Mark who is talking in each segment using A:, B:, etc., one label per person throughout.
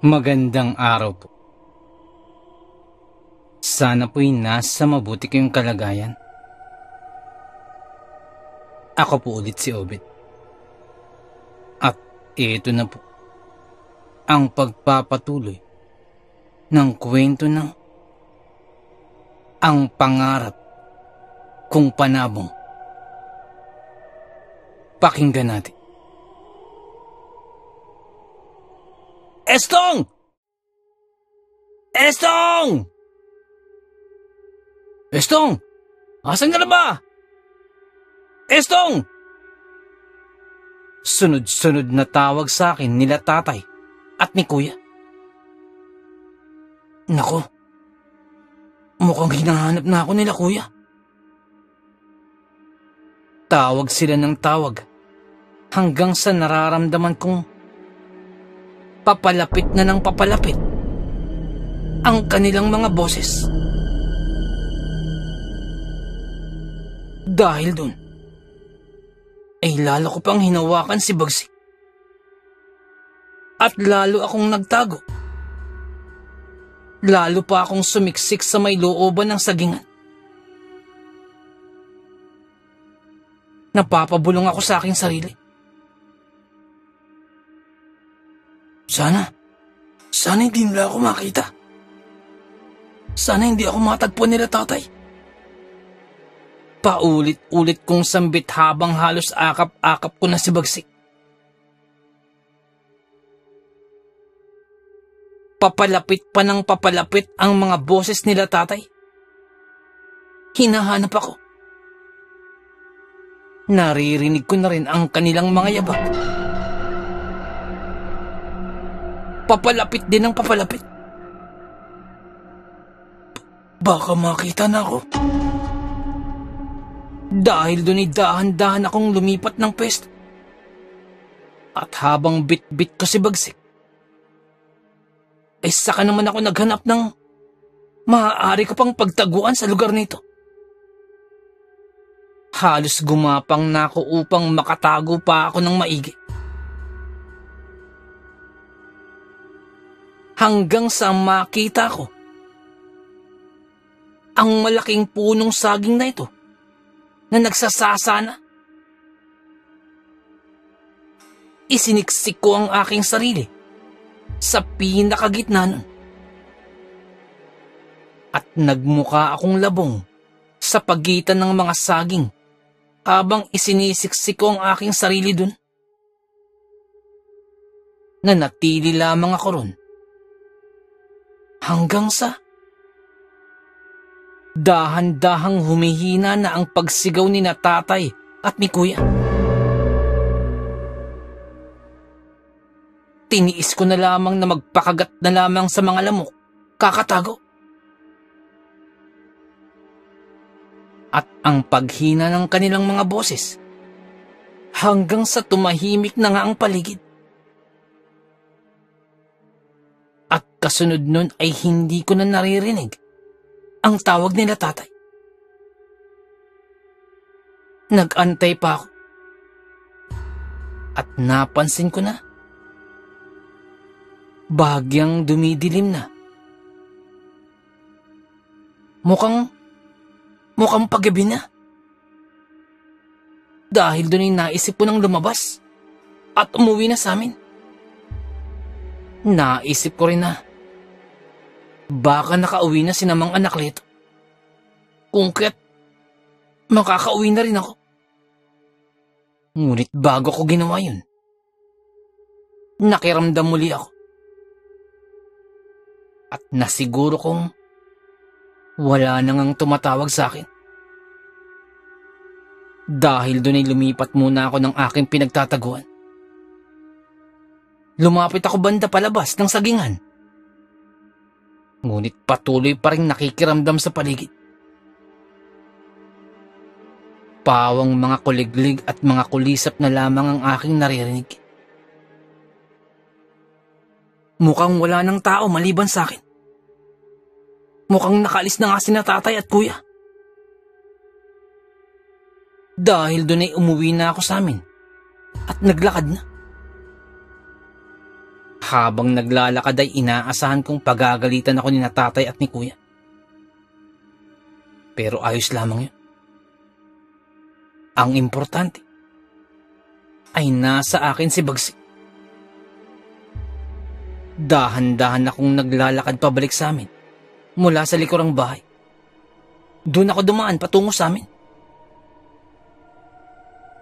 A: Magandang araw po. Sana po'y nasa mabuti kayong kalagayan. Ako po ulit si Obed. At ito na po ang pagpapatuloy ng kwento ng Ang Pangarap Kong Panabong. Pakinggan natin. Estong! Estong! Estong! Asan ka na ba? Estong! Sunod-sunod na tawag sa akin nila tatay at ni kuya. Nako, mukhang hinahanap na ako nila kuya. Tawag sila ng tawag hanggang sa nararamdaman kong papalapit na ng papalapit ang kanilang mga boses. Dahil dun, ay lalo ko pang hinawakan si Bagsik. At lalo akong nagtago. Lalo pa akong sumiksik sa may looban ng sagingan. Napapabulong ako sa aking sarili. Sana hindi nila ako makita. Sana hindi ako matagpo nila tatay. Paulit-ulit kong sambit habang halos akap-akap ko na si Bagsik. Papalapit pa ng papalapit ang mga boses nila tatay. Hinahanap ako. Naririnig ko na rin ang kanilang mga yabag. Papalapit din ang papalapit. Baka makita na ako. Dahil doon ay dahan-dahan akong lumipat ng pwesto. At habang bit-bit ko si Bagsik, ay saka naman ako naghanap ng maaari ko pang pagtaguan sa lugar nito. Halos gumapang na ako upang makatago pa ako ng maigi. Hanggang sa makita ko ang malaking punong saging na ito na nagsasasana. Isiniksik ko ang aking sarili sa pinakagitna nun. At nagmuka akong labong sa pagitan ng mga saging habang isinisiksik ko ang aking sarili dun. Nanatili lamang ako ron hanggang sa dahan-dahang humihina na ang pagsigaw ni na tatay at ni kuya. Tiniis ko na lamang na magpakagat na lamang sa mga lamok, kakatago. At ang paghina ng kanilang mga boses hanggang sa tumahimik na nga ang paligid. At kasunod nun ay hindi ko na naririnig ang tawag nila tatay. Nag-antay pa ako. At napansin ko na bahagyang dumidilim na. Mukhang paggabi na. Dahil doon ay naisip ko nang lumabas at umuwi na sa amin. Naisip ko rin na baka nakauwi na si namang anak nito. Kung kaya't makakauwi na rin ako. Ngunit bago ko ginawa yun, nakiramdam muli ako. At nasiguro kong wala nang tumatawag sa akin. Dahil doon ay lumipat muna ako ng aking pinagtataguan. Lumapit ako banda palabas ng sagingan. Ngunit patuloy pa rin nakikiramdam sa paligid. Pawang mga kuliglig at mga kulisap na lamang ang aking naririnig. Mukhang wala ng tao maliban sa akin. Mukhang nakaalis na nga sina tatay at kuya. Dahil doon ay umuwi na ako sa amin at naglakad na. Habang naglalakad ay inaasahan kong pagagalitan ako ni na tatay at ni kuya. Pero ayos lamang yun. Ang importante ay nasa akin si Bagsik. Dahan-dahan akong naglalakad pabalik sa amin mula sa likurang bahay. Doon ako dumaan patungo sa amin.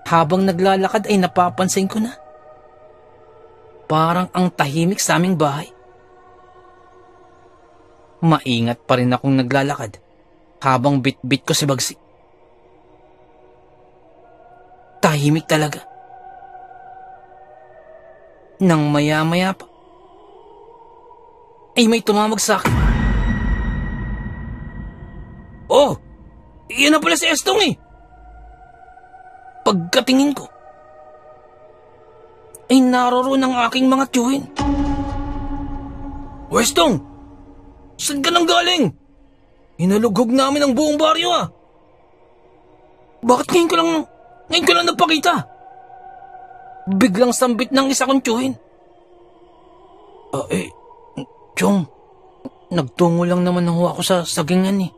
A: Habang naglalakad ay napapansin ko na parang ang tahimik sa aming bahay. Maingat pa rin akong naglalakad habang bit-bit ko si Bagsik. Tahimik talaga. Nang maya-maya pa, ay may tumawag sa akin. Oh, iyan na pala si Estong eh. Pagkatingin ko, ay naroroon ang aking mga tiyuhin. O Estong, saan ka nang galing? Hinalugog namin ang buong baryo ah. Bakit ngayon ko lang nagpakita? Biglang sambit ng isa kong tiyuhin. Chong, nagtungo lang naman ho ako sa sagingan eh.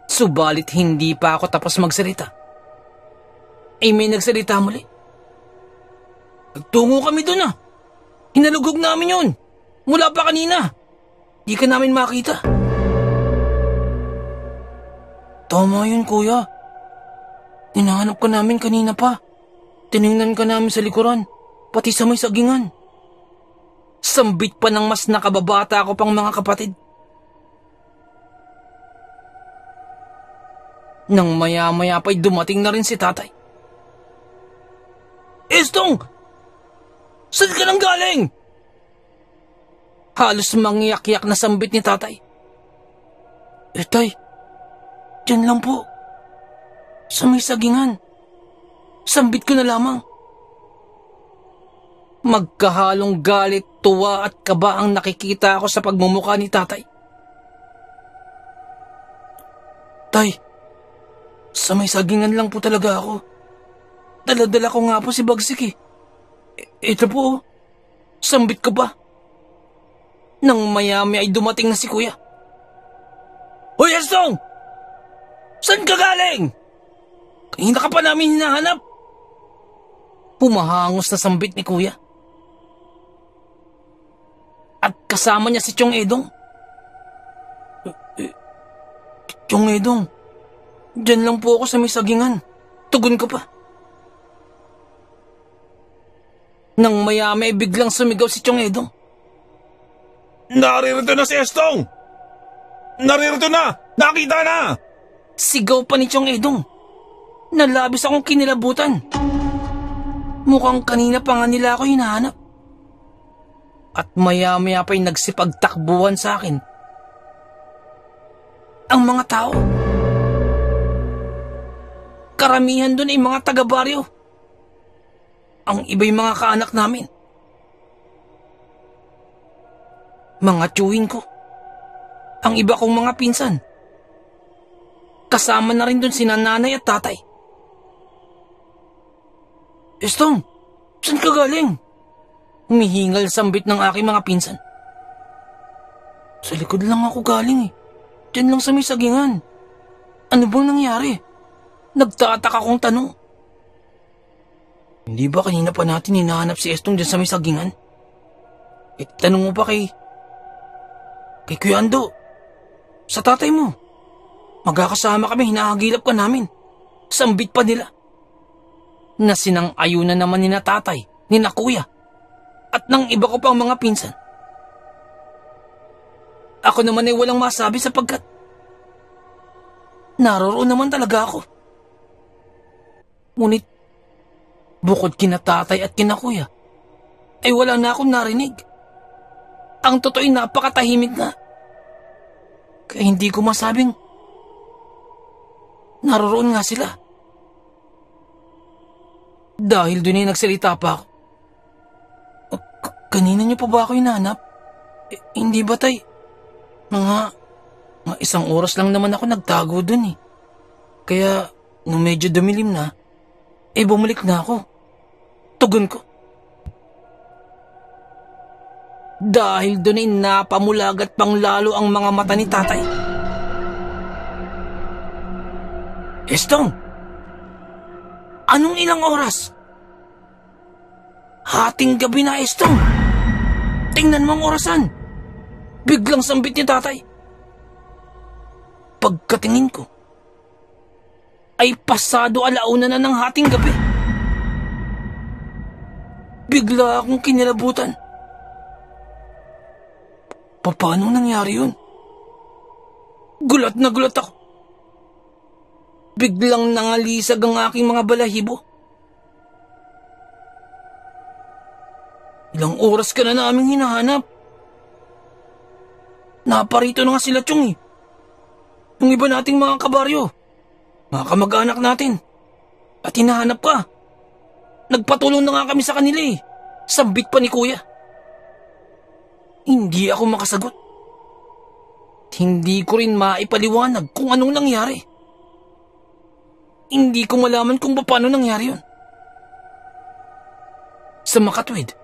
A: Subalit hindi pa ako tapos magsalita. Ay may nagsalita muli. Nagtungo kami doon ah. Hinalugog namin yun. Mula pa kanina. Di ka namin makita. Tama yun kuya. Hinahanap ka namin kanina pa. Tiningnan ka namin sa likuran. Pati sa may sagingan. Sambit pa ng mas nakababata ako pang mga kapatid. Nang maya-maya pa'y dumating na rin si tatay. Estong! Saan ka nang galing? Halos mangiyak-yak na sambit ni tatay. Tay, dyan lang po. Sa may sagingan. Sambit ko na lamang. Magkahalong galit, tuwa at kaba ang nakikita ako sa pagmumukha ni tatay. Tay, sa may sagingan lang po talaga ako. Dala-dala ko nga po si Bagsik eh. Ito po, sambit ko ba? Nang mayami ay dumating na si kuya. Hoy Estong! Saan ka galing? Kanina ka pa namin hinahanap. Pumahangos na sambit ni kuya. At kasama niya si Chong Edong. Chong Edong, dyan lang po ako sa may sagingan. Tugon ko pa. Nang mayami ay biglang sumigaw si Chong Edong.
B: Naririto na si Estong! Naririto na! Nakita na!
A: Sigaw pa ni Chong Edong. Nalabis akong kinilabutan. Mukhang kanina pa nga nila ako hinahanap. At maya-maya pa'y nagsipagtakbuhan sa akin ang mga tao. Karamihan doon ay mga taga-baryo. Ang iba'y mga kaanak namin. Mga tiyuhin ko. Ang iba kong mga pinsan. Kasama na rin doon sina nanay at tatay. Estong, saan ka galing? Humihingal sambit ng aking mga pinsan. Sa likod lang ako galing eh. Diyan lang sa may sagingan. Ano bang nangyari? Nagtataka kong tanong. Hindi ba kanina pa natin hinahanap si Estong diyan sa may sagingan? Tanong mo pa kay Kuya Ando, sa tatay mo. Magkakasama kami, hinahagilap ka namin. Sambit pa nila. Na sinang-ayunan naman ni na tatay, ni na kuya, at ng iba ko pang mga pinsan. Ako naman ay walang masabi sapagkat naroroon naman talaga ako. Ngunit bukod kina tatay at kina kuya, ay wala na akong narinig. Ang totoo'y napakatahimik na. Kaya hindi ko masabing naroroon nga sila. Dahil doon ay nagsalita pa ako. Kanina niyo pa ba ako hinahanap? Hindi ba tay? Mga isang oras lang naman ako nagtago doon eh. Kaya nung medyo dumilim na, bumalik na ako. Tugon ko. Dahil doon ay napamulagat pang lalo ang mga mata ni tatay. Estong, anong ilang oras? Hating gabi na, Estong. Tingnan mo ang orasan. Biglang sambit ni tatay. Pagkatingin ko, ay pasado 1:00 na ng hating gabi. Bigla akong kinilabutan. Paano nangyari yun? Gulat na gulat ako. Biglang nangalisag ang aking mga balahibo. Ilang oras ka na naming hinahanap. Naparito na nga sila, Chong eh. Yung iba nating mga kabaryo, mga kamag-anak natin. At hinahanap ka. Nagpatulong na nga kami sa kanila eh. Sambit pa ni Kuya. Hindi ako makasagot. Hindi ko rin maipaliwanag kung anong nangyari. Hindi ko malaman kung paano nangyari yun. Sa makatwid,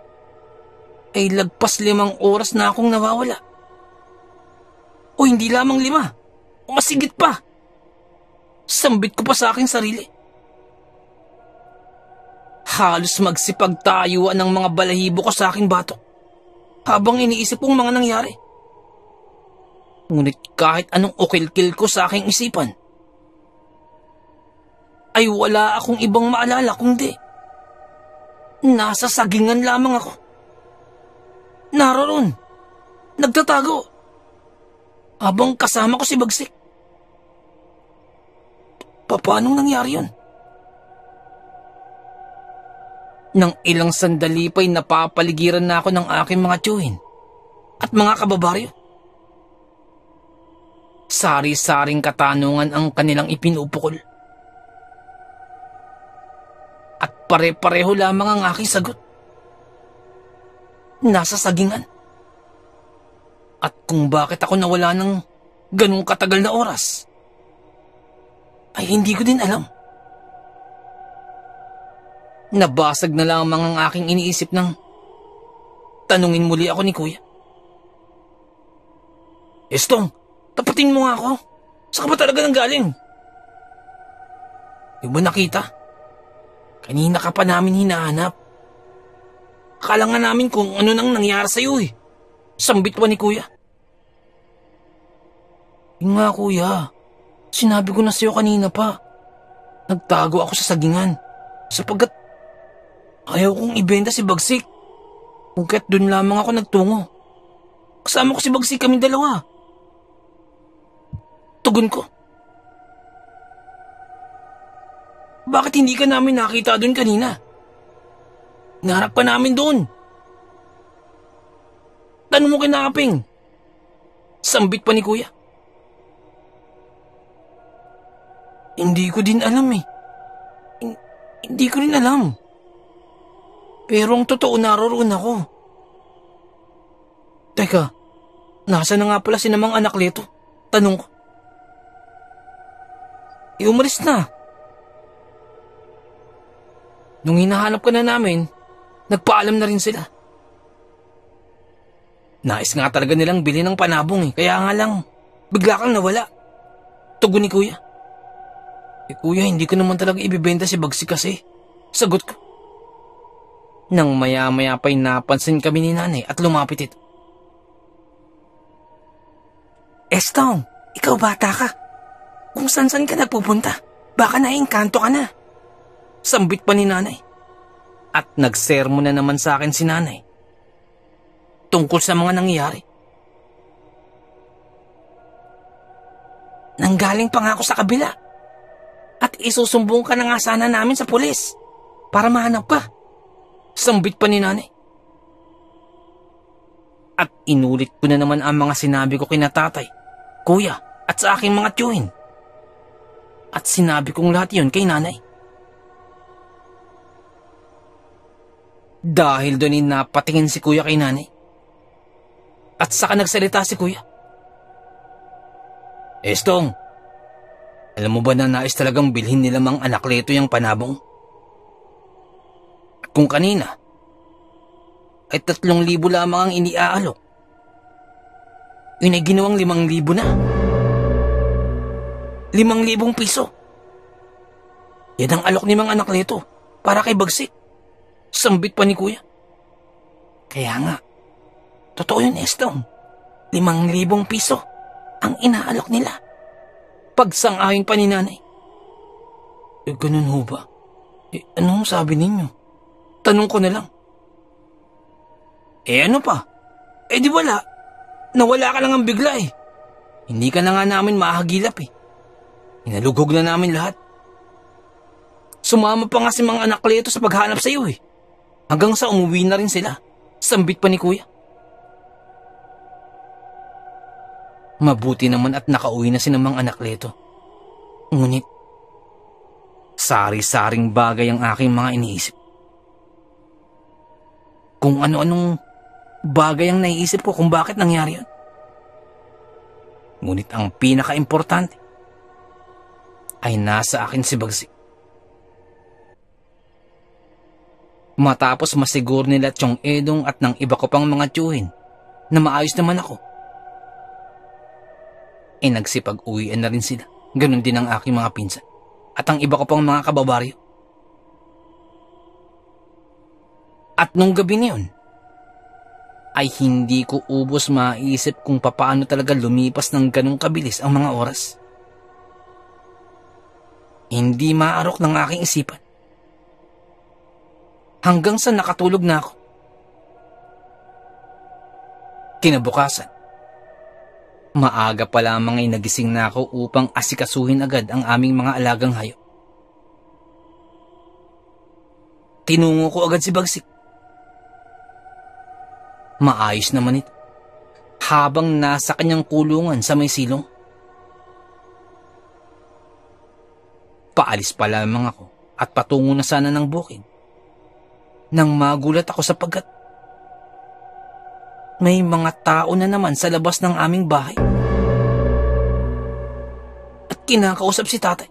A: ay lagpas 5 oras na akong nawawala. O hindi lamang 5, masigit pa. Sambit ko pa sa aking sarili. Halos magsipagtayuan ang mga balahibo ko sa aking batok habang iniisip kong mga nangyari. Ngunit kahit anong ukil-kil ko sa aking isipan, ay wala akong ibang maalala kundi nasa sagingan lamang ako. Naroon, nagtatago, habang kasama ko si Bagsik. Paano nangyari yun? Nang ilang sandali pa'y napapaligiran na ako ng aking mga tiyuhin at mga kababaryo. Sari-saring katanungan ang kanilang ipinupukol. At pare-pareho lamang ang aking sagot. Nasa sagingan. At kung bakit ako nawala ng ganung katagal na oras, ay hindi ko din alam. Nabasag na lamang ang aking iniisip nang tanungin muli ako ni Kuya. Estong, tapatin mo nga ako. Saan ka ba talaga nanggaling? Di ba nakita? Kanina ka pa namin hinahanap. Akala nga namin kung ano nang nangyari sa'yo eh. Sambit pa ni Kuya. Yung nga Kuya, sinabi ko na sa'yo kanina pa. Nagtago ako sa sagingan sapagkat ayaw kong ibenta si Bagsik. Kung kaya't doon lamang ako nagtungo. Kasama ko si Bagsik, kaming dalawa. Tugon ko. Bakit hindi ka namin nakita doon kanina? Naharap pa namin doon. Tanong mo kay Nakaping. Sambit pa ni Kuya. Hindi ko din alam eh. Hindi ko rin alam. Pero ang totoo, naroon ako. Teka, nasa na nga pala si namang anak Leto? Tanong ko. Umalis na. Nung hinahanap ka na namin, nagpaalam na rin sila. Nais nga talaga nilang bilhin ng panabong eh. Kaya nga lang, bigla kang nawala. Tugon ni Kuya. Kuya, hindi ko naman talaga ibibenta si Bagsik kasi. Sagot ko. Nang maya-maya pa'y napansin kami ni Nanay at lumapit ito. Estong, ikaw bata ka. Kung san-san ka nagpupunta, baka naiengkanto ka na. Sambit pa ni Nanay. At nagsermo na naman sa akin si Nanay tungkol sa mga nangyari. Nanggaling pa nga ako sa kabila at isusumbong ka na nga sana namin sa pulis para mahanap ka. Sambit pa ni Nanay. At inulit ko na naman ang mga sinabi ko kina Tatay, Kuya at sa aking mga tiyuhin. At sinabi kong lahat yun kay Nanay. Dahil doon napatingin si Kuya kay Nanay. At saka nagsalita si Kuya. Estong, alam mo ba na nais talagang bilhin nila mang anak Leto yung panabong? At kung kanina, ay 3,000 lamang ang iniaalok. Yun ay ginawang 5,000 na. 5,000 piso. Yan ang alok ni Mang Anak Leto para kay Bagsik. Sambit pa ni Kuya. Kaya nga, totoo yun, Estong. 5,000 piso ang inaalok nila. Pagsang-ayon pa ni Nanay. Ganun ho ba? Anong sabi ninyo? Tanong ko na lang. Ano pa? Di wala. Nawala ka lang ang bigla eh. Hindi ka na nga namin mahagilap eh. Inalugog na namin lahat. Sumama pa nga si Mang Anak Leto sa paghanap sa iyo eh. Hanggang sa umuwi na rin sila. Sambit pa ni Kuya. Mabuti naman at nakauwi na si Mang Anak Leto. Ngunit, sari-saring bagay ang aking mga iniisip. Kung ano-anong bagay ang naiisip ko kung bakit nangyari yun. Ngunit ang pinaka-importante ay nasa akin si Bagsik. Matapos masiguro nila Chong Edong at ng iba ko pang mga tiyuhin na maayos naman ako, nagsipag-uwian na rin sila. Ganon din ang aking mga pinsan at ang iba ko pang mga kababaryo. At nung gabi niyon, ay hindi ko ubos maisip kung papaano talaga lumipas ng ganong kabilis ang mga oras. Hindi maarok ng aking isipan. Hanggang sa nakatulog na ako. Kinabukasan, maaga pa lamang ay nagising na ako upang asikasuhin agad ang aming mga alagang hayop. Tinungo ko agad si Bagsik. Maayos naman ito, habang nasa kanyang kulungan sa may silong. Paalis pa lamang ako at patungo na sana ng bukid nang magulat ako sapagkat may mga tao na naman sa labas ng aming bahay at kinakausap si tatay.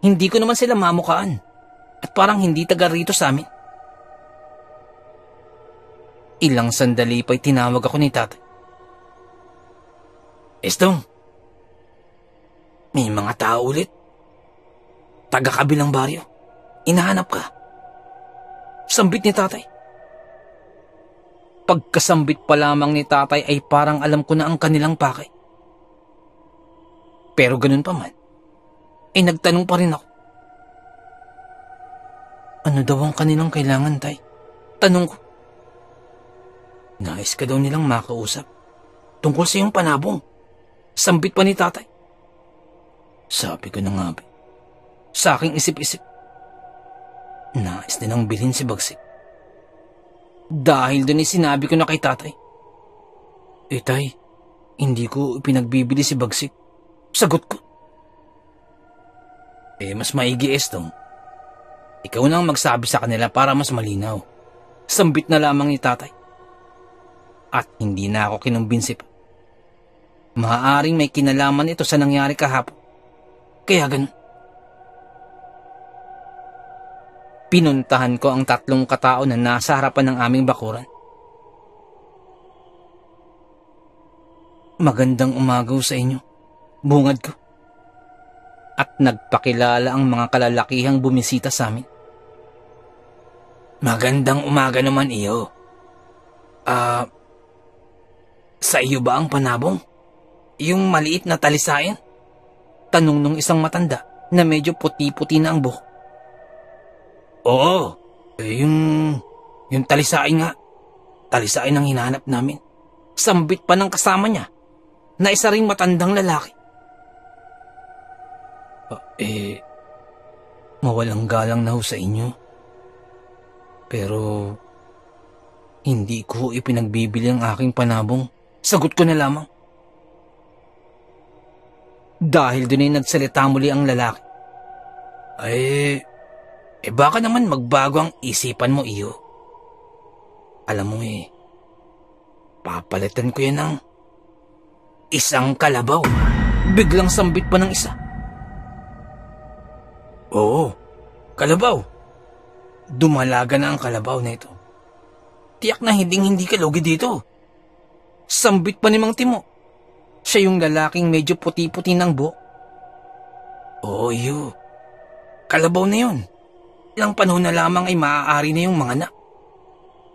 A: Hindi ko naman sila mamukaan at parang hindi taga rito sa amin. Ilang sandali pa'y tinawag ako ni tatay. Estong, may mga tao ulit. Taga kabilang baryo. Inahanap ka. Sambit ni tatay. Pagkasambit pa lamang ni tatay ay parang alam ko na ang kanilang pakay. Pero ganun pa man, nagtanong pa rin ako. Ano daw ang kanilang kailangan, tay? Tanong ko. Nais ka daw nilang makausap tungkol sa iyong panabong. Sambit pa ni tatay. Sabi ko na nga ba, sa aking isip-isip, nais nilang bilhin si Bagsik. Dahil doon ay sinabi ko na kay tatay, tay, hindi ko ipinagbibili si Bagsik. Sagot ko. Mas maigi, Estong. Ikaw nang magsabi sa kanila para mas malinaw. Sambit na lamang ni tatay. At hindi na ako kinumbinsi pa. Maaaring may kinalaman ito sa nangyari kahapon. Kaya ganun. Pinuntahan ko ang 3 katao na nasa harapan ng aming bakuran. Magandang umagaw sa inyo, bungad ko. At nagpakilala ang mga kalalakihang bumisita sa amin. Magandang umaga naman iyo. Sa iyo ba ang panabong? Yung maliit na talisayan? Tanong nung isang matanda na medyo puti-puti na ang buhok. Oo, yung talisain nga. Talisain ang hinahanap namin. Sambit pa ng kasama niya na isa ring matandang lalaki. Mawalang galang na ho sa inyo. Pero hindi ko ipinagbibili ang aking panabong. Sagot ko na lamang. Dahil doon ay nagsalita muli ang lalaki. Baka naman magbago ang isipan mo, iyo. Alam mo papalitan ko yan ng isang kalabaw. Biglang sambit pa ng isa. Oo, kalabaw. Dumalaga na ang kalabaw na ito. Tiyak na hindi ka lugi dito. Sambit pa ni Mang Timo. Siya yung lalaking medyo puti-puti ng buhok. Oo, iyo. Kalabaw na yun. Ilang panahon na lamang ay maaari na yung mga anak.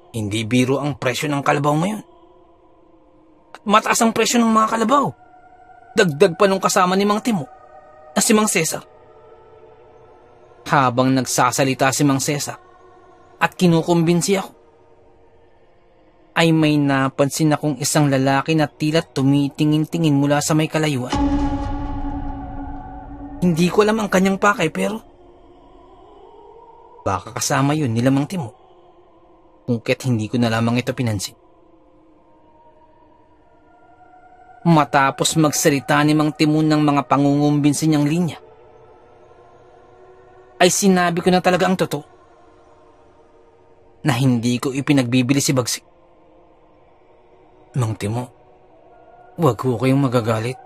A: Hindi biro ang presyo ng kalabaw ngayon. At mataas ang presyo ng mga kalabaw. Dagdag pa nung kasama ni Mang Timo na si Mang Cesar. Habang nagsasalita si Mang Cesar at kinukumbinsi ako, ay may napansin akong isang lalaki na tila tumitingin-tingin mula sa may kalayuan. Hindi ko alam ang kanyang pakay pero baka kasama yun nila Mang Timo. Kung kaya't hindi ko na lamang ito pinansin. Matapos magsalita ni Mang Timo ng mga pangungumbinsi niyang linya, ay sinabi ko na talaga ang totoo na hindi ko ipinagbibili si Bagsik. Mang Timo, huwag ho kayong magagalit.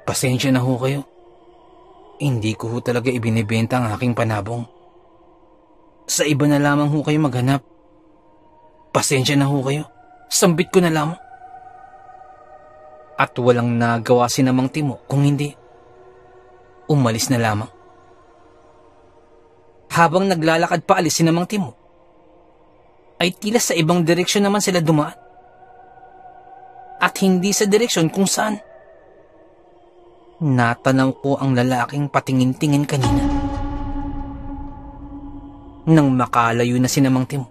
A: Pasensya na ho kayo. Hindi ko ho talaga ibinibenta ang aking panabong. Sa iba na lamang ho kayo maghanap. Pasensya na ho kayo. Sambit ko na lamang. At walang nagawa si Mang Timo kung hindi umalis na lamang. Habang naglalakad pa alis si Mang Timo, ay tila sa ibang direksyon naman sila dumaan. At hindi sa direksyon kung saan natanaw ko ang lalaking patingin-tingin kanina. Nang makalayo na si Mang Timo,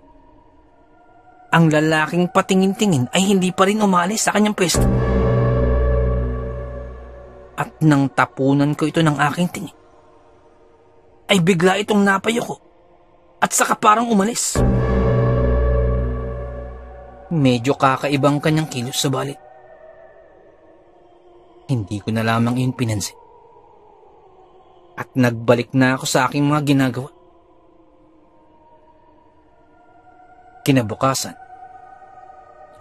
A: ang lalaking patingin-tingin ay hindi pa rin umalis sa kanyang pwesto. At nang tapunan ko ito ng aking tingin, ay bigla itong napayo ko at saka parang umalis. Medyo kakaibang kanyang kilos, subalit hindi ko na lamang iyon pinansin. At nagbalik na ako sa aking mga ginagawa. Kinabukasan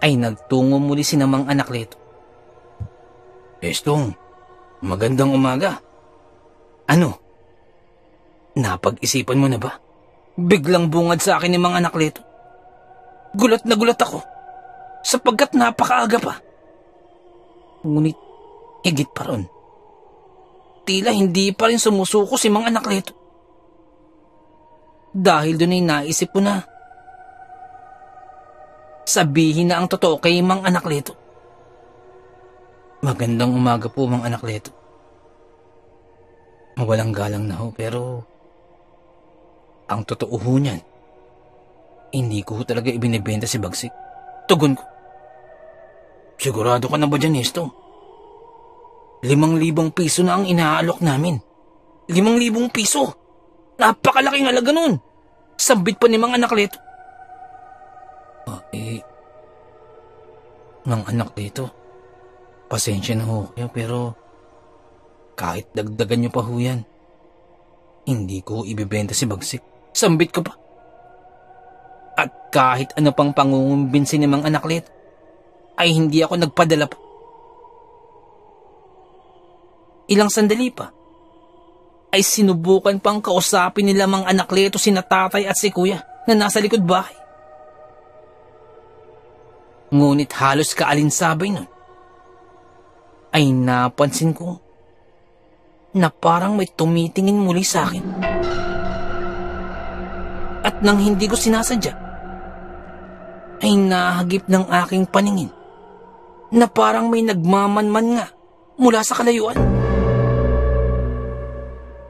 A: ay nagtungo muli si Mang Anakleto. Estong, magandang umaga. Ano? Napag-isipan mo na ba? Biglang bungad sa akin ni Mang Anakleto. Gulat na gulat ako sapagkat napakaaga pa. Ngunit higit pa ron, tila hindi pa rin sumusuko si Mang Anakleto. Dahil doon ay naisip ko na sabihin na ang totoo kay Mang Anakleto. Magandang umaga po, Mang Anakleto. Mawalang galang na ho, pero ang totoo ho niyan, hindi ko talaga ibinibenta si Bagsik. Tugon ko. Sigurado ka na ba dyan, Esto? 5,000 piso na ang inaalok namin. 5,000 piso? Napakalaking halaga nun. Sambit pa ni Mang Anakleto. Mang Anakleto, pasensya na ho kayo, pero kahit dagdagan niyo pa ho yan, hindi ko ibibenta si Bagsik. Sambit ko pa. At kahit ano pang pangungumbinsi ni Mang Anakleto, ay hindi ako nagpadala pa. Ilang sandali pa, ay sinubukan pang kausapin nila Mang Anakleto sina tatay at si kuya na nasa likod bahay. Ngunit halos kaalinsabay nun, ay napansin ko na parang may tumitingin muli sa akin. At nang hindi ko sinasadya, ay nahagip ng aking paningin na parang may nagmamanman nga mula sa kalayuan.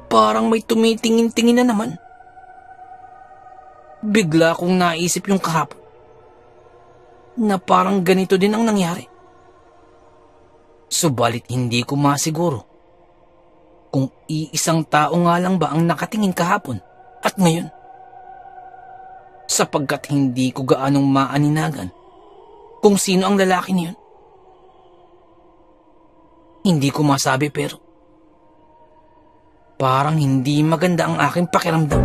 A: Parang may tumitingin-tingin na naman. Bigla kong naisip yung kahapon na parang ganito din ang nangyari. Subalit hindi ko masiguro kung iisang tao nga lang ba ang nakatingin kahapon at ngayon, sapagkat hindi ko gaanong maaninagan kung sino ang lalaki niyon. Hindi ko masabi, pero parang hindi maganda ang aking pakiramdam.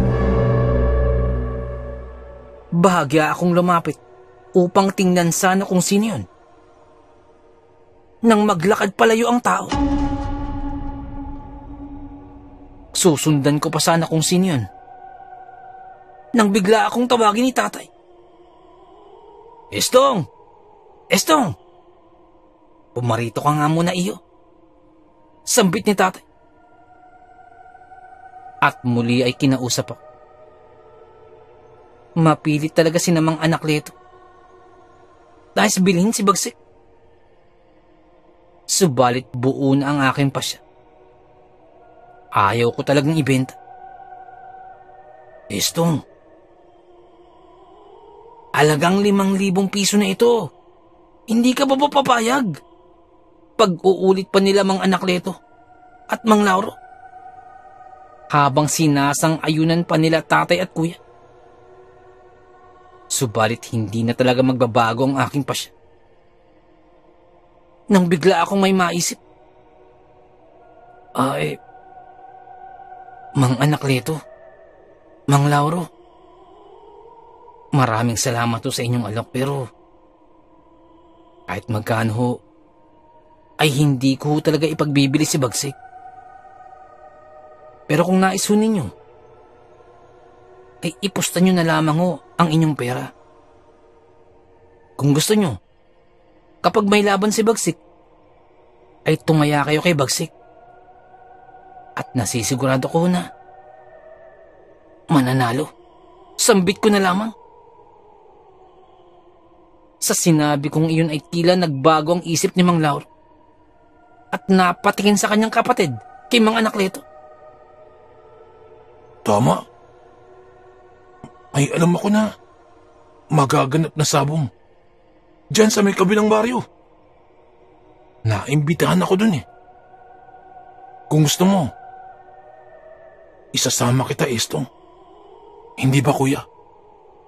A: Bahagya akong lumapit upang tingnan sana kung sino yun. Nang maglakad palayo ang tao, susundan ko pa sana kung sino yun. nang bigla akong tawagin ni tatay. Estong! Estong! Pumarito ka nga muna iyo. Sambit ni tatay. At muli ay kinausap ako. Mapilit talaga si namang anak leto. Dahil bilhin si Bagsik. Subalit buo na ang aking pasya. Ayaw ko talagang ibenta. Estong, alagang 5,000 piso na ito. Hindi ka ba papayag? Pag-uulit pa nila mang anak leto at mang Lauro. Habang sinasang-ayunan pa nila tatay at kuya. Subalit hindi na talaga magbabago ang aking pasya. Nang bigla akong may maisip. Ay, mang anak leto, mang Lauro, maraming salamat ho sa inyong alok pero kahit magkano ho, ay hindi ko talaga ipagbibili si Bagsik. Pero kung nais ho ninyo, ay ipusta nyo na lamang ho ang inyong pera. Kung gusto nyo, kapag may laban si Bagsik, ay tumaya kayo kay Bagsik. At nasisigurado ko na mananalo. Sambit ko na lamang. Sa sinabi kong iyon ay tila nagbago ang isip ni Mang Lauro at napatingin sa kanyang kapatid kay Mang Anak Leto.
B: Tama. Ay alam ako na magaganap na sabong diyan sa may kabilang baryo. Naimbitahan ako dun eh. Kung gusto mo, isasama kita, Estong. Hindi ba, kuya?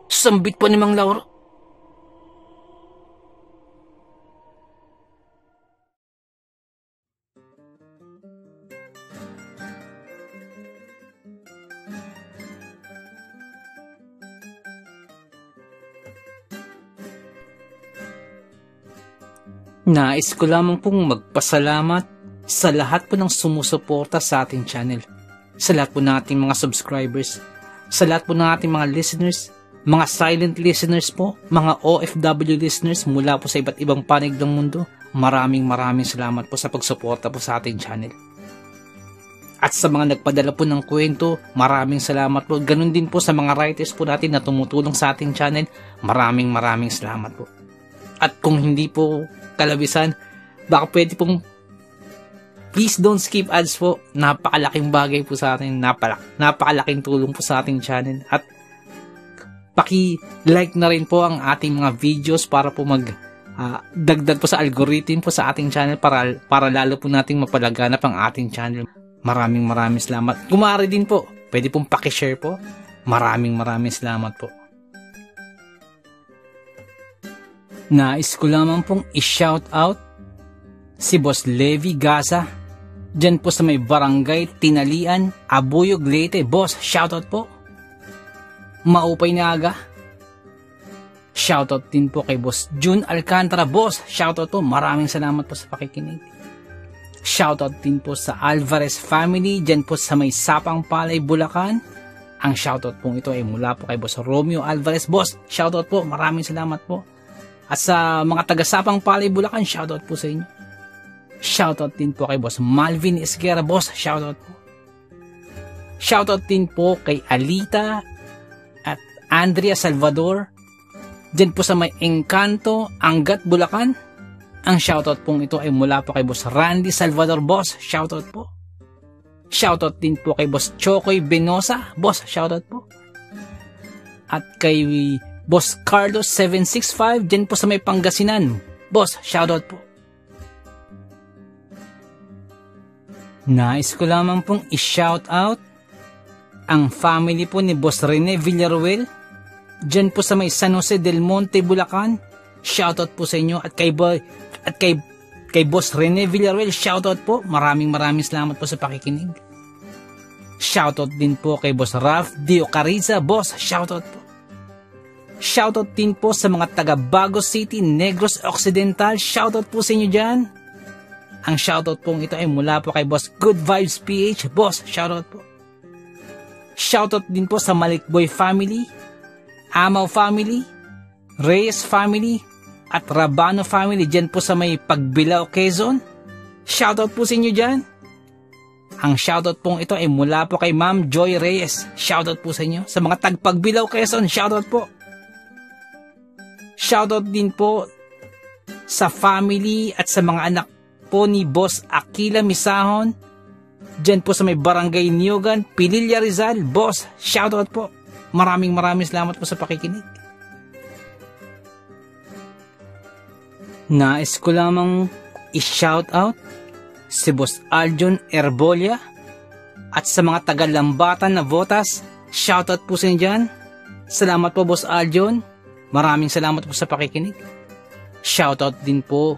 A: Sambit pa ni Mang Lauro. Nais ko lamang pong magpasalamat sa lahat po ng sumusuporta sa ating channel, sa lahat po ng ating mga subscribers, sa lahat po ng ating mga listeners, mga silent listeners po, mga OFW listeners mula po sa iba't ibang panig ng mundo. Maraming salamat po sa pagsuporta po sa ating channel. At sa mga nagpadala po ng kwento, maraming salamat po. Ganun din po sa mga writers po natin na tumutulong sa ating channel. Maraming salamat po. At kung hindi po kalabisan, baka pwede pong please don't skip ads po. Napakalaking bagay po sa atin. Napakalaking tulong po sa ating channel. At paki-like na rin po ang ating mga videos para po dagdag po sa algorithm po sa ating channel para lalo po nating mapalaganap ang ating channel. Maraming salamat. Kumari din po, pwede pong paki-share po. Maraming salamat po. Nais ko lamang pong i-shout out si Boss Levi Gaza dyan po sa may barangay Tinalian, Abuyog, Leyte. Boss, shoutout po. Maupay na aga. Shoutout din po kay Boss June Alcantara. Boss, shoutout po. Maraming salamat po sa pakikinig. Shoutout din po sa Alvarez family dyan po sa may Sapang Palay, Bulacan. Ang shoutout po ito ay mula po kay Boss Romeo Alvarez. Boss, shoutout po. Maraming salamat po. At sa mga taga-Sapang Palay, Bulacan, shoutout po sa inyo. Shoutout din po kay Boss Malvin Esguera. Boss, shoutout po. Shoutout din po kay Alita at Andrea Salvador. Diyan po sa may Encanto, Angat, Bulacan. Ang shoutout pong ito ay mula po kay Boss Randy Salvador. Boss, shoutout po. Shoutout din po kay Boss Chokoy Benosa. Boss, shoutout po. At kay Boss Carlos 765 dyan po sa may Pangasinan. Boss, shoutout po. Nais ko lamang pong i-shoutout ang family po ni Boss Rene Villaruel dyan po sa may San Jose del Monte, Bulacan. Shoutout po sa inyo at kay Boss Rene Villaruel, shoutout po. Maraming salamat po sa pakikinig. Shoutout din po kay Boss Ralph Dio Cariza. Boss, shoutout po. Shoutout din po sa mga taga Bago City, Negros Occidental. Shoutout po sa inyo dyan. Ang shoutout pong ito ay mula po kay Boss Good Vibes PH. Boss, shoutout po. Shoutout din po sa Malikboy family, Amaw family, Reyes family, at Rabano family dyan po sa may Pagbilao, Quezon. Shoutout po sa inyo dyan. Ang shoutout pong ito ay mula po kay Ma'am Joy Reyes. Shoutout po sa inyo. Sa mga tag-Pagbilao, Quezon, shoutout po. Shoutout din po sa family at sa mga anak po ni Boss Aquila Misahon. Dyan po sa may Barangay Niogan, Pililla, Rizal. Boss, shoutout po. Maraming salamat po sa pakikinig. Nais ko lamang i-shoutout si Boss Aljon Erbolia at sa mga taga-Lambatan na Votas. Shoutout po sa inyo dyan. Salamat po, Boss Aljon. Maraming salamat po sa pakikinig. Shoutout din po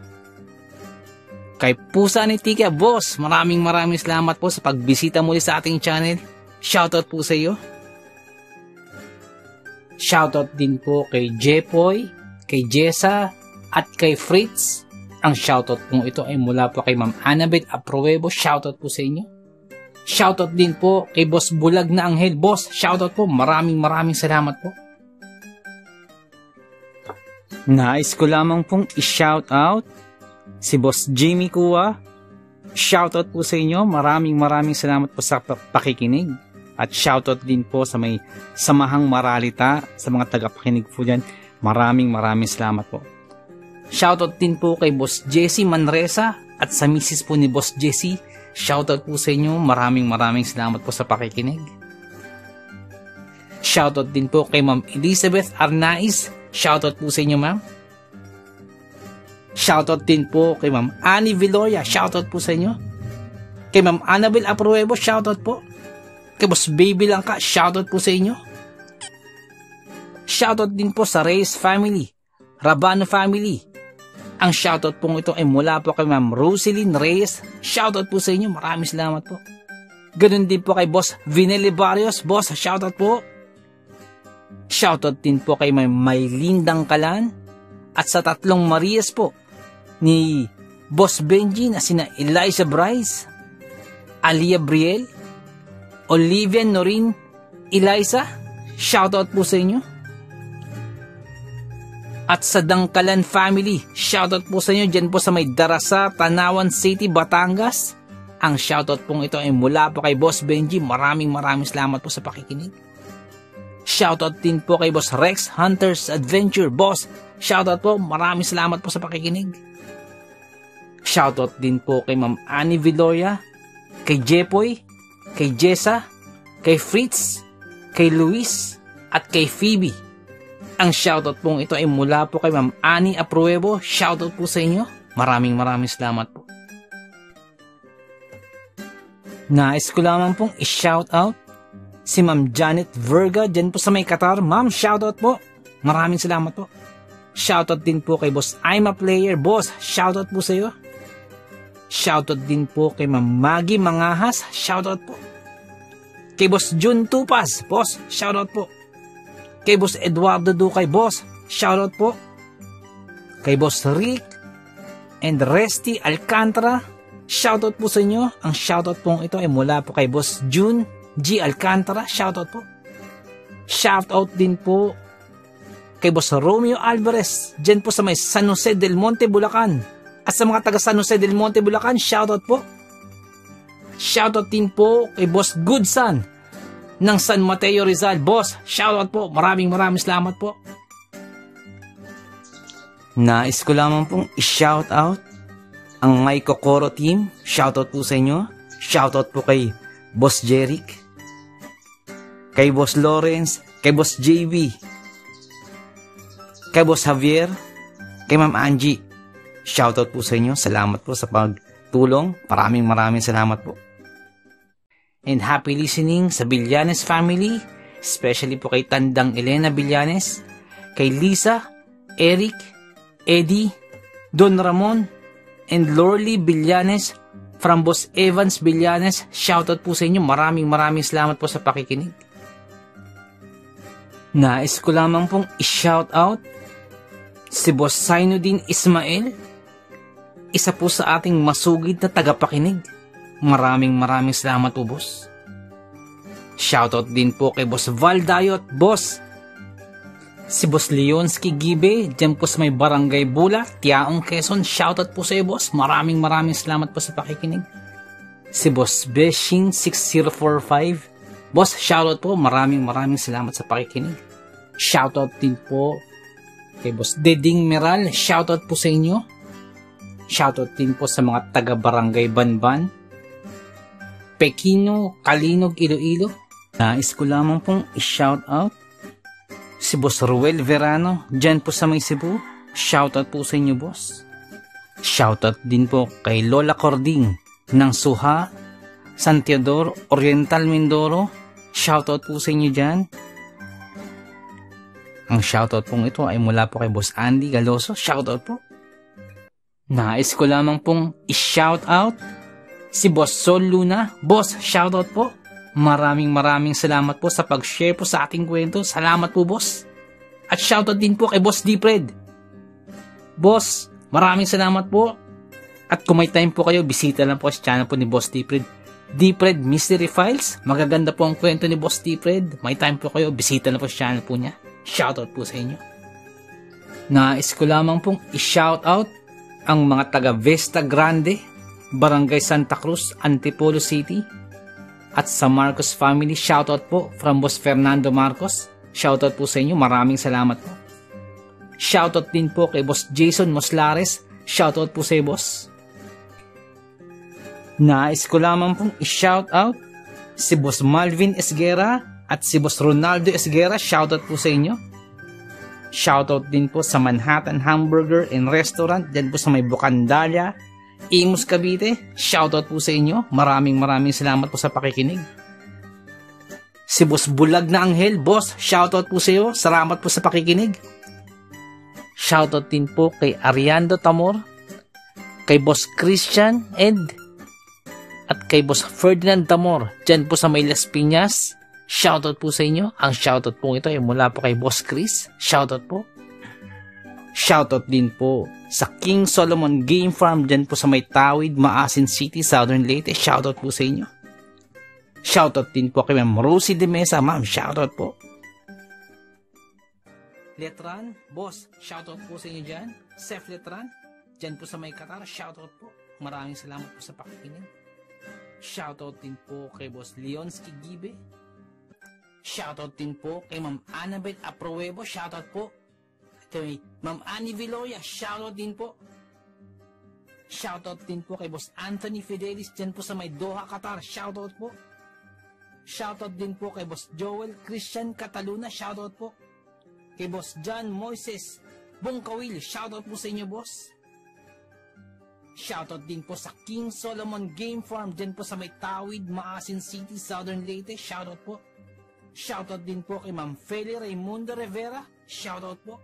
A: kay Pusa ni Tika. Boss, maraming salamat po sa pagbisita muli sa ating channel. Shoutout po sa iyo. Shoutout din po kay Jepoy, kay Jessa, at kay Fritz. Ang shoutout po ito ay mula po kay Ma'am Annabel Apruebo. Shoutout po sa inyo. Shoutout din po kay Boss Bulag na Anghel. Boss, shoutout po. Maraming salamat po. Nais ko lamang pong i-shoutout si Boss Jimmy Kua. Shoutout po sa inyo. Maraming salamat po sa pakikinig. At shoutout din po sa may Samahang Maralita, sa mga tagapakinig po dyan. Maraming salamat po. Shoutout din po kay Boss Jesse Manresa at sa misis po ni Boss Jesse. Shoutout po sa inyo. Maraming salamat po sa pakikinig. Shoutout din po kay Ma'am Elizabeth Arnaiz. Shoutout po sa inyo, ma'am. Shoutout din po kay Ma'am Annie Viloria. Shoutout po sa inyo. Kay Ma'am Annabel Apruebo. Shoutout po. Kay Boss Baby Langka. Shoutout po sa inyo. Shoutout din po sa Reyes family, Rabano family. Ang shoutout pong ito ay mula po kay Ma'am Roseline Reyes. Shoutout po sa inyo. Maraming salamat po. Ganun din po kay Boss Vinelli Barrios. Boss, shoutout po. Shoutout din po kay Maylin Dangkalan at sa 3 Marias po ni Boss Benji na sina Eliza Bryce, Alia Briel, Olivia Norin, Eliza. Shoutout po sa inyo. At sa Dangkalan family, shoutout po sa inyo dyan po sa may Darasa, Tanawan City, Batangas. Ang shoutout pong ito ay mula po kay Boss Benji. Maraming salamat po sa pakikinig. Shoutout din po kay Boss Rex Hunters Adventure. Boss, shoutout po. Maraming salamat po sa pakikinig. Shoutout din po kay Ma'am Annie Viloria, kay Jepoy, kay Jessa, kay Fritz, kay Luis, at kay Phoebe. Ang shoutout pong ito ay mula po kay Ma'am Annie Apruebo. Shoutout po sa inyo. Maraming salamat po. Nais ko lamang pong i-shoutout si Ma'am Janet Verga dyan po sa may Qatar. Ma'am, shoutout po. Maraming salamat po. Shoutout din po kay Boss I'm a Player. Boss, shoutout po sa iyo. Shoutout din po kay Ma'am Maggie Mangahas. Shoutout po. Kay Boss Jun Tupas. Boss, shoutout po. Kay Boss Eduardo Ducay. Boss, shoutout po. Kay Boss Rick and Resty Alcantara. Shoutout po sa inyo. Ang shoutout pong ito ay mula po kay Boss June G. Alcantara. Shoutout po. Shoutout din po kay Boss Romeo Alvarez dyan po sa may San Jose del Monte, Bulacan. At sa mga taga San Jose del Monte, Bulacan, shoutout po. Shoutout din po kay Boss Goodson ng San Mateo, Rizal. Boss, shoutout po. Maraming salamat po. Nais ko lamang pong i-shoutout ang My Kokoro team. Shoutout po sa inyo. Shoutout po kay Boss Jeric, kay Boss Lawrence, kay Boss JV, kay Boss Javier, kay Ma'am Angie. Shoutout po sa inyo. Salamat po sa pagtulong. Maraming salamat po. And happy listening sa Villanes family, especially po kay Tandang Elena Villanes, kay Lisa, Eric, Eddie, Don Ramon, and Lorly Villanes from Boss Evans Villanes. Shoutout po sa inyo. Maraming salamat po sa pakikinig. Nais ko lamang pong i-shoutout si Boss Sainuddin Ismail, isa po sa ating masugid na tagapakinig. Maraming salamat po, boss. Shoutout din po kay Boss Val Dayot, boss. Si Boss Leonsky Gibe, dyan po sa may Barangay Bula, Tiaong, Quezon. Shoutout po sa iyo, boss. Maraming salamat po sa pakikinig. Si Boss Beshing 6045, boss, shoutout po. Maraming salamat sa pakikinig. Shoutout din po kay Boss Deding Meral. Shoutout po sa inyo. Shoutout din po sa mga taga Barangay Banban, Pekino, Kalinog, Iloilo. Nais ko lamang pong i-shoutout si Boss Ruel Verano, dyan po sa may Cebu. Shoutout po sa inyo, boss. Shoutout din po kay Lola Cording ng Suha, San Teodoro, Oriental, Mindoro. Shoutout po sa inyo dyan. Ang shoutout pong ito ay mula po kay Boss Andy Galoso. Shoutout po. Nais ko lamang pong i-shoutout si Boss Sol Luna. Boss, shoutout po. Maraming salamat po sa pag-share po sa ating kwento. Salamat po, boss. At shoutout din po kay Boss Dipred. Boss, maraming salamat po. At kung may time po kayo, bisita lang po sa channel po ni Boss Dipred. Dipred Mystery Files. Magaganda po ang kwento ni Boss Dipred. May time po kayo, bisita lang po sa channel po niya. Shoutout po sa inyo. Nais ko lamang pong i-shoutout ang mga taga Vesta Grande, Barangay Santa Cruz, Antipolo City, at sa Marcos family. Shoutout po from Boss Fernando Marcos. Shoutout po sa inyo. Maraming salamat po. Shoutout din po kay Boss Jason Moslares. Shoutout po sa iyo, boss. Nais ko lamang pong i-shoutout si Boss Malvin Esguera at si Boss Ronaldo Esguera. Shoutout po sa inyo. Shoutout din po sa Manhattan Hamburger and Restaurant, dyan po sa may Bucandalia, Imus, Cavite. Shoutout po sa inyo. Maraming salamat po sa pakikinig. Si Boss Bulag na Anghel, boss, shoutout po sa iyo. Salamat po sa pakikinig. Shoutout din po kay Ariando Tamor, kay Boss Christian Ed, at kay Boss Ferdinand Tamor, dyan po sa may Las Piñas. Shoutout po sa inyo. Ang shoutout po ito ay mula po kay Boss Chris. Shoutout po. Shoutout din po sa King Solomon Game Farm, dyan po sa may Tawid, Maasin City, Southern Leyte. Shoutout po sa inyo. Shoutout din po kay Ma'am Rosie de Mesa. Ma'am, shoutout po. Letran, boss, shoutout po sa inyo dyan. Sef Letran, dyan po sa may Qatar. Shoutout po. Maraming salamat po sa pakikinig. Shoutout din po kay Boss Leonsky Gibe. Shoutout din po kay Ma'am Annabel Apruebo. Shoutout po. Kay Ma'am Annie Villoya, shoutout din po. Shoutout din po kay Boss Anthony Fidelis, dyan po sa may Doha, Qatar. Shoutout po. Shoutout din po kay Boss Joel Christian Cataluna. Shoutout po. Kay Boss John Moises Bongkawil. Shoutout po sa inyo, boss. Shoutout din po sa King Solomon Game Farm, dyan po sa may Tawid, Maasin City, Southern Leyte. Shoutout po. Shoutout din po kay Ma'am Feli Raimundo Rivera. Shoutout po.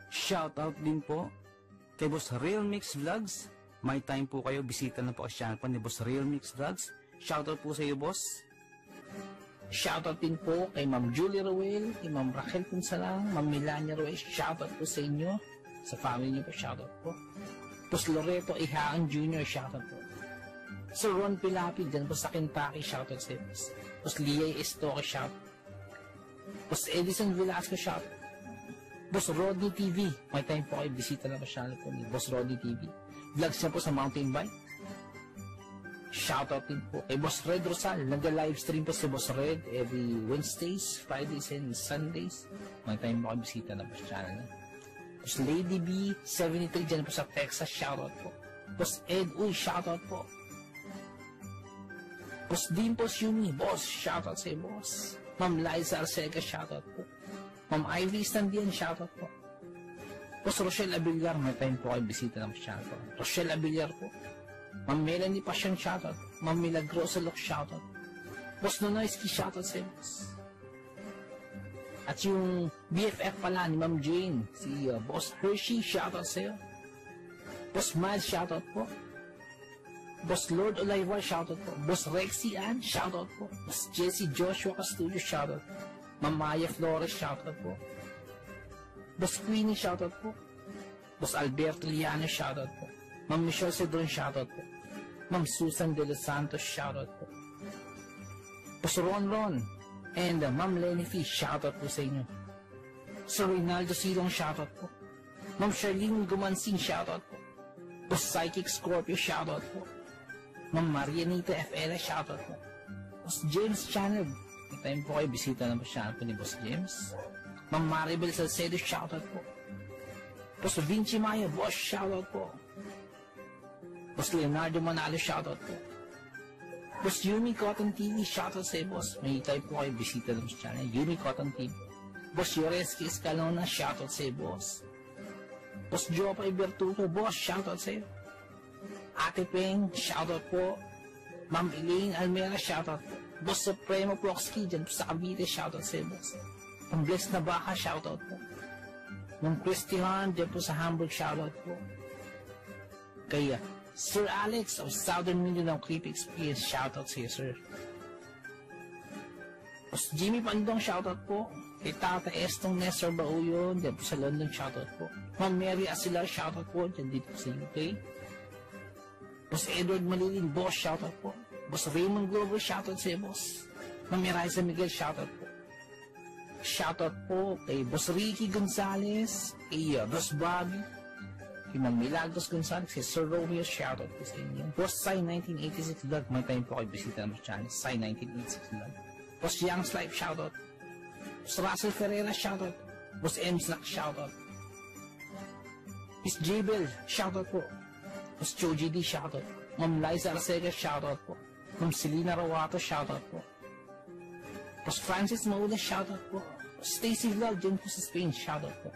A: Shoutout din po kay Boss Real Mix Vlogs. May time po kayo, bisita na po ang channel po ni Boss Real Mix Vlogs. Shoutout po sa iyo, boss. Shoutout din po kay Ma'am Julie Ruel, kay Ma'am Raquel Punsalang, Ma'am Melania Ruel. Shoutout po sa inyo, sa family niyo po. Shoutout po. Boss Loreto Ihaan Jr. Shoutout po. Sir Ron Pilapi, dyan po sa Kentucky. Shoutout sa iyo, boss. Boss Liay Estoque. Shoutout. Boss Edison Velasco. Shoutout. Boss Rodney TV, may time po kayo, bisita na po channel po ni Boss Rodney TV. Vlogs niya po sa mountain bike. Shoutout din po kay Boss Red Rosal. Nag-livestream po si Boss Red every Wednesdays, Fridays, and Sundays. May time po kayo, bisita na po sa channel niya. Boss Lady B 73, dyan po sa Texas. Shoutout po. Boss Ed Uy, shoutout po. Boss Dimples Yumi, boss, shoutout sa iyo, boss. Ma'am Liza Arcega, shoutout po. Ma'am Ivy Standian, shoutout po. Boss Rochelle Abiliar, may time po kayo, bisita ng channel po. Rochelle Abiliar po. Ma'am Melanie Passion, shoutout. Ma'am Milagrosa Look, shoutout. Boss Nonoyski, shoutout sa iyo, boss. At yung BFF pala ni Ma'am Jane, si Boss Hershey, shoutout sa iyo. Boss Miles, shoutout po. Boss Lord Olivar, shoutout po. Boss Rexy Ann, shoutout po. Boss Jesse Joshua Castillo, shoutout po. Ma'am Maya Flores, shoutout po. Boss Queenie, shoutout po. Boss Alberto Liano, shoutout po. Ma'am Michelle Cedron, shoutout po. Ma'am Susan De Los Santos, shoutout po. Boss Ron, and Ma'am Lenny Fee, shoutout po sa inyo. Sir Reynaldo Silong, shoutout po. Ma'am Charlene Gumansing, shoutout po. Boss Psychic Scorpio, shoutout po. Ma'am Marianita FL, shoutout po. Boss James Channel, may time po kayo, bisita na po channel po ni Boss James. Ma'am Maribel Salcedo, shoutout po. Boss Vinci Maya, boss, shoutout po. Boss Leonardo Manalo, shoutout po. Boss Yumi Cotton TV, shoutout sa boss. May time po kayo, bisita na po sa channel, Yumi Cotton TV. Boss Yoreski Escalona, shoutout sa boss. Boss Jopay Bertuto, boss, shoutout sa iyo. Ate Peng, shoutout po. Ma'am Elaine Almera, shoutout po. Boss Supremo Proxky, dyan po sa Cavite, shoutout sa iyo, boss. Ang Bless na Baka, shoutout po. Ma'am Christian, dyan po sa Hamburg, shoutout po. Kaya, Sir Alex of Southern Mindanao Creepy Experience, shoutout sa iyo, sir. Boss Jimmy Pandong, shoutout po. Kay Tata Estong Nestor Bauyon, dyan po sa London, shoutout po. Ma'am Mary Asilar, shoutout po, dyan dito sa UK. Boss Edward Malilin, boss, shoutout po. Boss Raymond Glover, shoutout sa iyo, boss. Ma'am Eliza Miguel, shoutout po. Shoutout po kay Boss Ricky Gonzalez, kay Boss Bobby, kay Ma'am Milagros Gonzalez, kay Sir Romeo, shoutout po sa inyo. Boss Sai 1986 Vlog, may time po kayo bisita naman sa channel, Sai 1986 Vlog. Boss Young's Life, shoutout. Boss Russell Ferreira, shoutout. Boss M. Slack, shoutout. Miss Jabel, shoutout po. Boss Choji D, shoutout. Ma'am Liza Arcega, shoutout po. Ma'am Selena Rawato, shoutout po. Boss Francis Maula, shoutout po. Boss Stacy Vlog, dyan po sa Spain, shoutout po.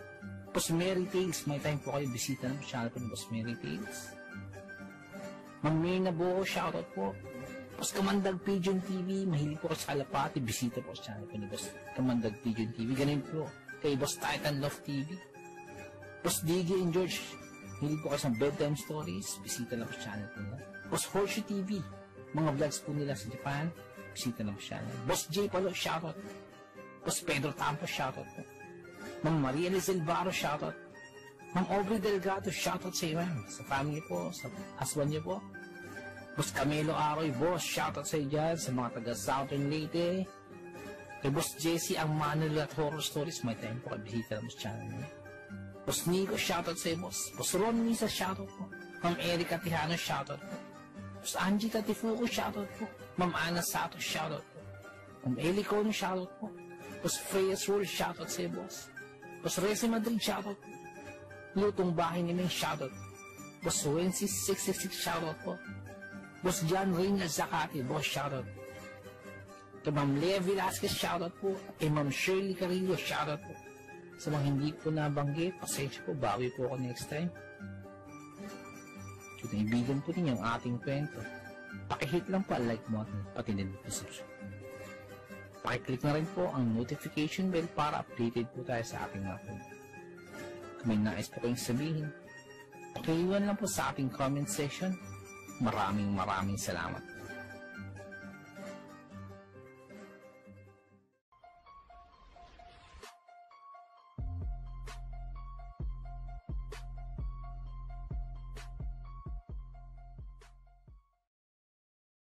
A: Boss Mary Tales, may time po kayo bisita ng channel po ng Boss Mary Tales. Ma'am Mirna Buo, shoutout po. Boss Kamandag Pigeon TV, mahilig po sa kalapati, bisita po sa channel po ni Boss Kamandag Pigeon TV. Ganun po kay Boss Titan Love TV. Boss Diggy and George, mahilig po kayo sa bedtime stories, bisita lang po sa channel po nila. Boss Horseshoe TV, mga vlogs po nila sa Japan, bisita lang po sa channel. Boss J. Palo, shoutout. Boss Pedro Tampo, shoutout po. Ma'am Maria Lizel Barro, shoutout. Ma'am Aubrey Delgado, shoutout sa iyo, ma'am. Sa family po, sa husband niyo po. Boss Camilo Aroy, boss, shoutout sa iyo dyan, sa mga taga Southern Leyte. Kay Boss Jesse, ang Manuel at Horror Stories, may time po kayo bisita lang po sa channel niyo. Boss Nico, shoutout sa iyo, boss. Boss Ron Misa, shoutout po. Ma'am Erika Tijano, shoutout po. Boss Angie Tatifuco, shoutout po. Ma'am Ana Sato, shoutout po. Ma'am Eli Cono, shoutout po. Boss Freya Soul, shoutout sa iyo, boss. Boss Resi Madrid, shoutout po. Lutong Bahay ni Ming, shoutout po. Boss Wences 666, shoutout po. Boss John Reynald Zacati, boss, shoutout. Kay Ma'am Lea Velasquez, shoutout po. Kay Ma'am Shirley Carillo, shoutout po. Sa mga hindi po nabanggit, pasensya po, bawi po ako next time. Kung naibigan po ninyo ang ating kwento, pakihit lang po ang like mo at pati din po subscribe. Pakiclick na rin po ang notification bell para updated po tayo sa ating mga kwento. Kung may nais po kayong sabihin, pakiiwan lang po sa ating comment section. Maraming salamat.